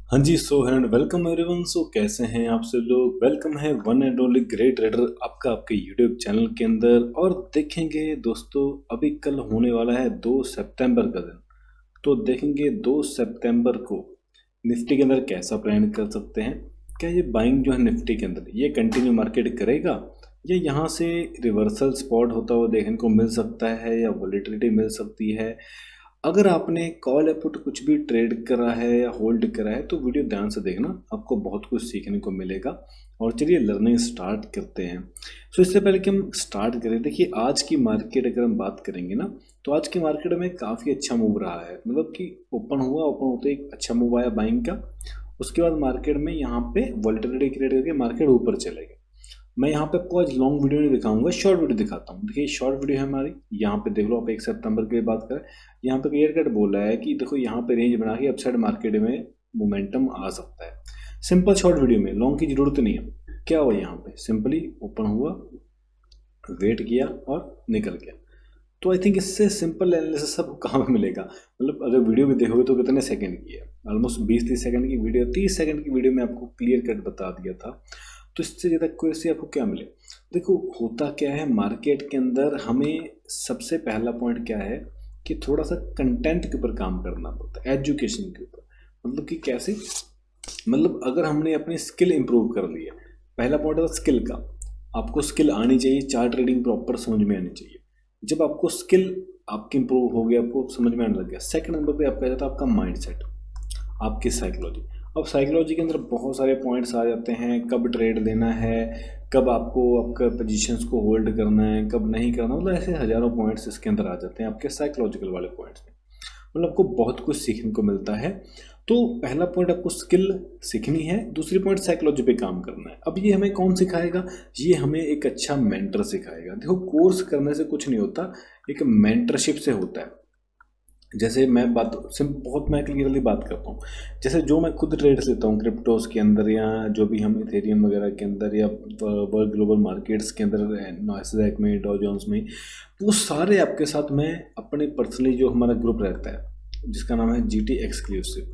हाँ जी, so and welcome everyone. सो कैसे हैं आप सब लोग। वेलकम है one and only great trader आपका आपके यूट्यूब चैनल के अंदर। और देखेंगे दोस्तों, अभी कल होने वाला है 2 सितंबर का दिन। तो देखेंगे 2 सितंबर को निफ्टी के अंदर कैसा प्लान कर सकते हैं। क्या ये बाइंग जो है निफ्टी के अंदर ये कंटिन्यू मार्केट करेगा या यहाँ से रिवर्सल स्पॉट होता हुआ देखने को मिल सकता है या वॉलेटिलिटी मिल सकती है। अगर आपने कॉल या पुट कुछ भी ट्रेड करा है या होल्ड करा है तो वीडियो ध्यान से देखना, आपको बहुत कुछ सीखने को मिलेगा। और चलिए लर्निंग स्टार्ट करते हैं। सो इससे पहले कि हम स्टार्ट करें, देखिए आज की मार्केट अगर हम बात करेंगे ना, तो आज की मार्केट में काफ़ी अच्छा मूव रहा है। मतलब कि ओपन हुआ, ओपन होते एक अच्छा मूव आया बाइंग का। उसके बाद मार्केट में यहाँ पे वॉलेटिलिटी क्रिएट करके मार्केट ऊपर चले गए। मैं यहाँ पे आपको आज लॉन्ग वीडियो नहीं दिखाऊंगा, शॉर्ट वीडियो दिखाता हूँ। देखिए शॉर्ट वीडियो है हमारी, यहाँ पे देख लो आप 1 सितंबर की बात करें। यहाँ पे क्लियर कट बोल रहा है कि देखो यहाँ पे रेंज बना के अपसाइड मार्केट में मोमेंटम आ सकता है। सिंपल शॉर्ट वीडियो में लॉन्ग की जरूरत नहीं है। क्या हुआ, यहाँ पे सिंपली ओपन हुआ, वेट किया और निकल गया। तो आई थिंक इससे सिंपल एनालिसिस सबको कहाँ पे मिलेगा। मतलब अगर वीडियो भी देखोगे तो कितने सेकंड की है, ऑलमोस्ट 20-30 सेकंड की वीडियो, 30 सेकंड की वीडियो में आपको क्लियर कट बता दिया था। तो इससे ज़्यादा कोई से आपको क्या मिले। देखो होता क्या है मार्केट के अंदर, हमें सबसे पहला पॉइंट क्या है कि थोड़ा सा कंटेंट के ऊपर काम करना पड़ता है, एजुकेशन के ऊपर। मतलब कि कैसे, मतलब अगर हमने अपनी स्किल इंप्रूव कर ली है, पहला पॉइंट है स्किल का। आपको स्किल आनी चाहिए, चार्ट ट्रेडिंग प्रॉपर समझ में आनी चाहिए। जब आपको स्किल आपकी इंप्रूव हो गया, आपको समझ में आने लग गया, सेकंड नंबर पे आपका जाता है आपका माइंड सेट, आपकी साइकोलॉजी। अब साइकोलॉजी के अंदर बहुत सारे पॉइंट्स आ जाते हैं, कब ट्रेड लेना है, कब आपको आपका पोजीशंस को होल्ड करना है, कब नहीं करना। मतलब ऐसे हज़ारों पॉइंट्स इसके अंदर आ जाते हैं आपके साइकोलॉजिकल वाले पॉइंट्स में। मतलब आपको बहुत कुछ सीखने को मिलता है। तो पहला पॉइंट आपको स्किल सीखनी है, दूसरी पॉइंट साइकोलॉजी पे काम करना है। अब ये हमें कौन सिखाएगा, ये हमें एक अच्छा मेंटर सिखाएगा। देखो कोर्स करने से कुछ नहीं होता, एक मेंटरशिप से होता है। जैसे मैं बात बहुत मैं क्लियरली बात करता हूँ, जैसे जो मैं खुद ट्रेड्स लेता हूँ क्रिप्टोस के अंदर, या जो भी हम इथेरियम वगैरह के अंदर, या वर्ल्ड ग्लोबल मार्केट्स के अंदर, नैस्डैक में, डॉ जोन्स में, वो सारे आपके साथ मैं अपने पर्सनली जो हमारा ग्रुप रहता है जिसका नाम है GT एक्सक्लूसिव,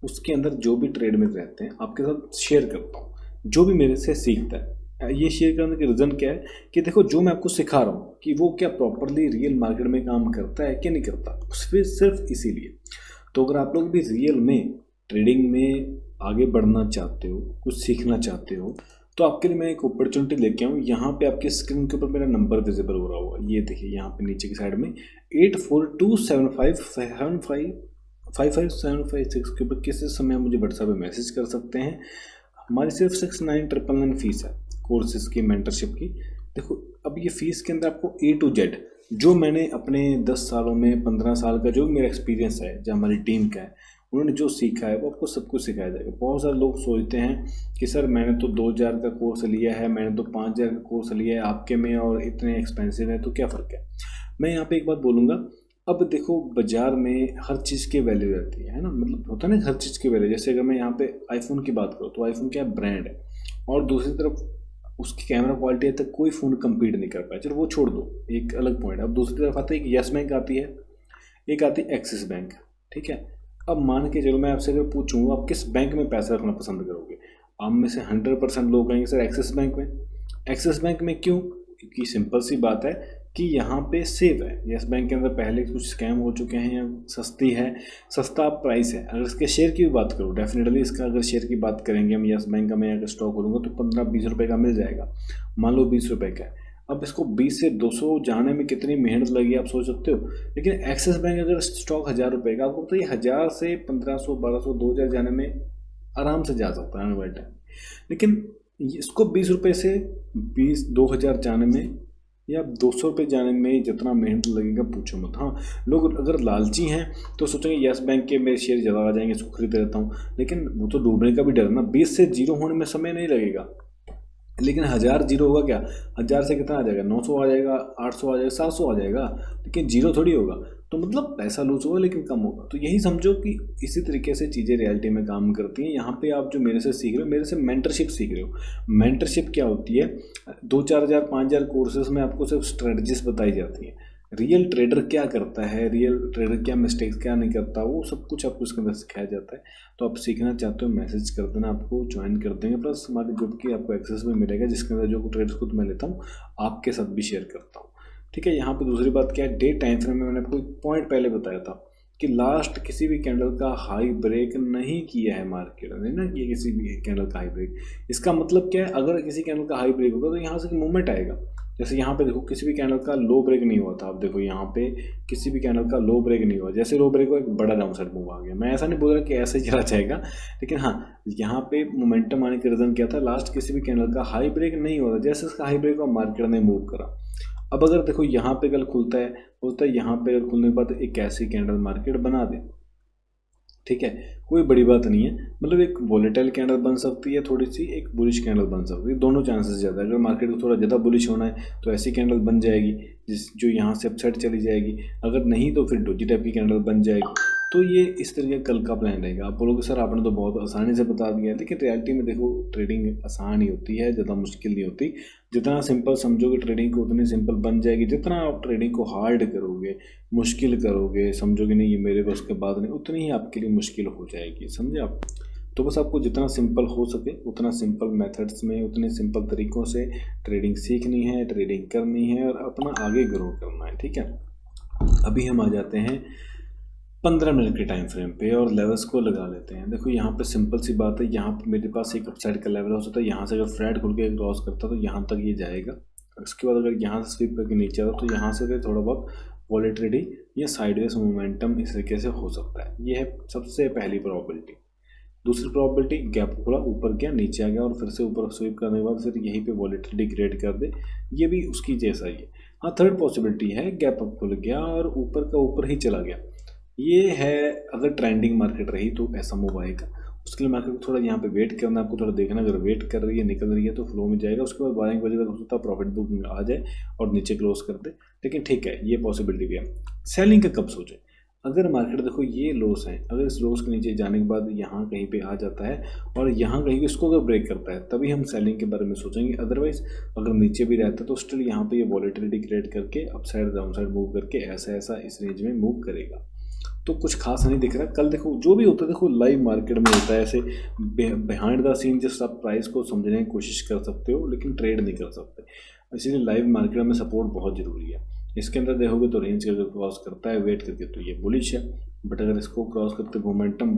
उसके अंदर जो भी ट्रेड में रहते हैं आपके साथ शेयर करता हूँ, जो भी मेरे से सीखता है। ये शेयर करने का रीज़न क्या है कि देखो जो मैं आपको सिखा रहा हूँ कि वो क्या प्रॉपरली रियल मार्केट में काम करता है कि नहीं करता, उस पर सिर्फ इसीलिए। तो अगर आप लोग भी रियल में ट्रेडिंग में आगे बढ़ना चाहते हो, कुछ सीखना चाहते हो, तो आपके लिए मैं एक अपॉर्चुनिटी लेके आऊँ। यहाँ पे आपके स्क्रीन के ऊपर मेरा नंबर विजिबल हो रहा होगा, ये देखिए यहाँ पे नीचे की साइड में 8427555756 के ऊपर किसी समय मुझे व्हाट्सएप पे मैसेज कर सकते हैं। हमारी सिर्फ 69,999 फीस है कोर्सेज की, मेंटरशिप की। देखो अब ये फीस के अंदर आपको A to Z जो मैंने अपने 10 सालों में, 15 साल का जो मेरा एक्सपीरियंस है, जो हमारी टीम का है, उन्होंने जो सीखा है वो आपको सब कुछ सिखाया जाएगा। बहुत सारे लोग सोचते हैं कि सर मैंने तो 2,000 का कोर्स लिया है, मैंने तो 5,000 का कोर्स लिया है आपके में, और इतने एक्सपेंसिव है, तो क्या फ़र्क है। मैं यहाँ पे एक बात बोलूँगा, अब देखो बाजार में हर चीज़ की वैल्यू रहती है ना, मतलब होता है ना हर चीज़ की वैल्यू। जैसे अगर मैं यहाँ पे आईफोन की बात करूँ तो आईफोन क्या ब्रांड है, और दूसरी तरफ उसकी कैमरा क्वालिटी तक कोई फ़ोन कम्पीट नहीं कर पाया, चलो वो छोड़ दो, एक अलग पॉइंट है। अब दूसरी तरफ आता है एक येस बैंक आती है, एक आती है एक्सिस बैंक, ठीक है। अब मान के चलो मैं आपसे अगर पूछूँ आप किस बैंक में पैसा रखना पसंद करोगे, आप में से 100% लोग कहेंगे सर एक्सिस बैंक में। एक्सिस बैंक में क्यों, क्योंकि सिंपल सी बात है कि यहाँ पे सेव है। येस बैंक के अंदर पहले कुछ स्कैम हो चुके हैं, सस्ती है, सस्ता प्राइस है। अगर इसके शेयर की भी बात करूँ, डेफिनेटली इसका अगर शेयर की बात करेंगे हम, येस बैंक का मैं अगर स्टॉक खोलूँगा तो 15-20 रुपये का मिल जाएगा, मान लो 20 रुपये का है। अब इसको 20 से 200 जाने में कितनी मेहनत लगी आप सोच सकते हो। लेकिन एक्सिस बैंक अगर स्टॉक 1,000 रुपये का, आपको पता है 1,000 से 1,500, 1,200, 2,000 जाने में आराम से जा सकता है आने वाले टाइम। लेकिन इसको 20 रुपये से 2,000 जाने में या 200 रुपये जाने में जितना मेहनत लगेगा पूछो मत। हाँ, लोग अगर लालची हैं तो सोचेंगे येस बैंक के मेरे शेयर ज़्यादा आ जाएंगे, इसको खरीद लेता हूँ। लेकिन वो तो डूबने का भी डर है ना, 20 से 0 होने में समय नहीं लगेगा। लेकिन 1,000 जीरो होगा क्या, 1,000 से कितना आ जाएगा, 900 आ जाएगा, 800 आ जाएगा, 700 आ जाएगा। लेकिन जीरो थोड़ी होगा, तो मतलब पैसा लूज होगा लेकिन कम होगा। तो यही समझो कि इसी तरीके से चीज़ें रियलिटी में काम करती हैं। यहाँ पे आप जो मेरे से सीख रहे हो, मेरे से मेंटरशिप सीख रहे हो। मेंटरशिप क्या होती है, 2-4 हज़ार 5,000 कोर्सेज में आपको सिर्फ स्ट्रेटजीज बताई जाती हैं। रियल ट्रेडर क्या करता है, रियल ट्रेडर क्या मिस्टेक्स क्या नहीं करता, वो सब कुछ आपको इसके अंदर सिखाया जाता है। तो आप सीखना चाहते हो मैसेज कर देना, आपको ज्वाइन कर देंगे। प्लस हमारे ग्रुप की आपको एक्सेस भी मिलेगा जिसके अंदर जो ट्रेड्स खुद मैं लेता हूँ आपके साथ भी शेयर करता हूँ। ठीक है, यहाँ पे दूसरी बात क्या है, डे टाइम फ्रेम में मैंने आपको एक पॉइंट पहले बताया था कि लास्ट किसी भी कैंडल का हाई ब्रेक नहीं किया है मार्केट ने ना, किया किसी भी कैंडल का हाई ब्रेक। इसका मतलब क्या है, अगर किसी कैंडल का हाई ब्रेक होगा तो यहाँ से मूवमेंट आएगा। जैसे यहाँ पे देखो किसी भी कैंडल का लो ब्रेक नहीं हुआ था, आप देखो यहाँ पे किसी भी कैंडल का लो ब्रेक नहीं हुआ, जैसे लो ब्रेक हुआ एक बड़ा डाउन साइड मूव आ गया। मैं ऐसा नहीं बोल रहा कि ऐसे ही चला जाएगा, लेकिन हाँ यहाँ पे मोमेंटम आने का रीजन क्या था, लास्ट किसी भी कैंडल का हाई ब्रेक नहीं हुआ था, जैसे इसका हाई ब्रेक हुआ मार्केट ने मूव करा। अब अगर देखो यहाँ पे कल खुलता है, बोलता है यहाँ पे खुलने के बाद एक ऐसी कैंडल मार्केट बना दे, ठीक है, कोई बड़ी बात नहीं है, मतलब एक वोलेटाइल कैंडल बन सकती है, थोड़ी सी एक बुलिश कैंडल बन सकती है, दोनों चांसेस ज़्यादा है। अगर मार्केट को थोड़ा ज़्यादा बुलिश होना है तो ऐसी कैंडल बन जाएगी जो यहाँ से अपसाइड चली जाएगी, अगर नहीं तो फिर डोजी टाइप की कैंडल बन जाएगी। तो ये इस तरीके कल का प्लान रहेगा। आप बोलोगे सर आपने तो बहुत आसानी से बता दिया, लेकिन रियलिटी में देखो ट्रेडिंग आसान ही होती है, ज़्यादा मुश्किल नहीं होती। जितना सिंपल समझोगे ट्रेडिंग को उतनी सिंपल बन जाएगी, जितना आप ट्रेडिंग को हार्ड करोगे, मुश्किल करोगे, समझोगे नहीं ये मेरे बस के बाद नहीं, उतनी ही आपके लिए मुश्किल हो जाएगी, समझे आप। तो बस आपको जितना सिंपल हो सके उतना सिंपल मेथड्स में, उतने सिंपल तरीक़ों से ट्रेडिंग सीखनी है, ट्रेडिंग करनी है और अपना आगे ग्रो करना है। ठीक है, अभी हम आ जाते हैं 15 मिनट के टाइम फ्रेम पे और लेवल्स को लगा लेते हैं। देखो यहाँ पे सिंपल सी बात है, यहाँ पे मेरे पास एक अपसाइड का लेवल हो सकता है, यहाँ से अगर फ्लैट खुल के क्रॉस करता तो यहाँ तक ये जाएगा। उसके बाद अगर यहाँ से स्वीप करके नीचे आता तो यहाँ से फिर थोड़ा बहुत वॉलेटिलिटी या साइडवेज मोमेंटम इस तरीके से हो सकता है। ये है सबसे पहली प्रॉबिलिटी। दूसरी प्रॉबिलिटी, गैप खुला ऊपर गया नीचे आ गया और फिर से ऊपर स्वीप करने के बाद फिर यहीं पे वॉलेटिलिटी क्रिएट कर दे, ये भी उसकी जैसा ही है। हाँ, थर्ड पॉसिबिलिटी है गैप अप खुल गया और ऊपर का ऊपर ही चला गया। ये है अगर ट्रेंडिंग मार्केट रही तो ऐसा मूव आएगा। उसके लिए मार्केट को थोड़ा यहाँ पे वेट करना, आपको थोड़ा देखना, अगर वेट कर रही है निकल रही है तो फ्लो में जाएगा। उसके बाद 12 बजे तक हो सकता है प्रॉफिट बुकिंग आ जाए और नीचे क्लोज कर दे, लेकिन ठीक है ये पॉसिबिलिटी भी है। सेलिंग का कब सोचें, अगर मार्केट देखो ये लॉस है, अगर इस लॉस के नीचे जाने के बाद यहाँ कहीं पे आ जाता है और यहाँ कहीं इसको अगर ब्रेक करता है तभी हम सेलिंग के बारे में सोचेंगे। अदरवाइज अगर नीचे भी रहता है तो स्टिल यहाँ पे ये वॉलेटिलिटी क्रिएट करके अपसाइड डाउनसाइड मूव करके ऐसा ऐसा इस रेंज में मूव करेगा। तो कुछ खास नहीं दिख रहा। कल देखो जो भी होता है, देखो लाइव मार्केट में होता है ऐसे, बिहाइंड द सीन जस्ट आप प्राइस को समझने की कोशिश कर सकते हो लेकिन ट्रेड नहीं कर सकते, इसीलिए लाइव मार्केट में सपोर्ट बहुत ज़रूरी है। इसके अंदर देखोगे तो रेंज अगर क्रॉस करता है वेट करके तो ये बुलिश है, बट अगर इसको क्रॉस करते मोमेंटम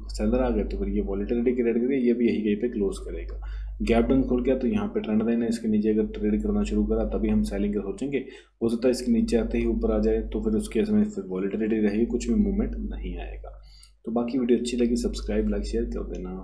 सेलर आ गए तो फिर ये वॉलेटिलिटी क्रिएट करके ये भी यही कहीं पे क्लोज करेगा। गैप डाउन खुल गया तो यहाँ पे ट्रेंड लाइन है, इसके नीचे अगर ट्रेड करना शुरू करा तभी हम सेलिंग का सोचेंगे। हो सकता है इसके नीचे आते ही ऊपर आ जाए तो फिर उसके केस में फिर वॉलेटिलिटी रहेगी, कुछ भी मूवमेंट नहीं आएगा। तो बाकी वीडियो अच्छी लगी सब्सक्राइब लाइक शेयर कर देना।